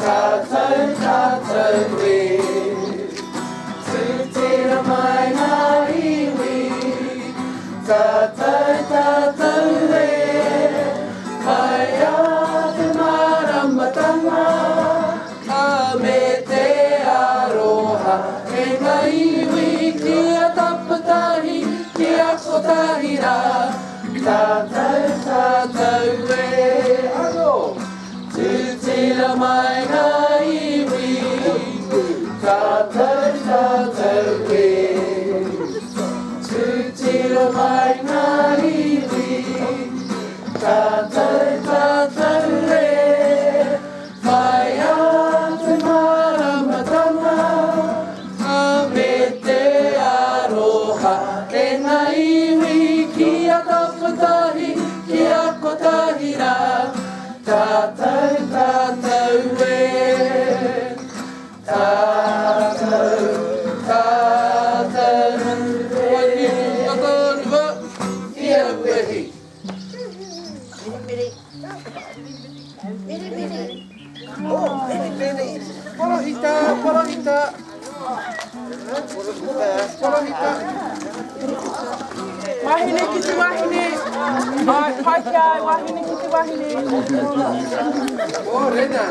tātou e. Tūtira mai ngā iwi, tātou e. Mai a te maramatanga, a me te aroha. E ngā iwi ki a tapatahi, ki a kotahira, tātou e. Tūtira mai ngā iwi, tātou e. Tūtira mai ngā iwi, tātou e. Mai a te maramatanga, a me te aroha. E ngā iwi ki a tapatahi, ki a kotahira, tātou e. Tātou ia wehi. Porohita. Wahine kiti wahine. Ai, pai kia, wahine kiti wahine. Oh, rena.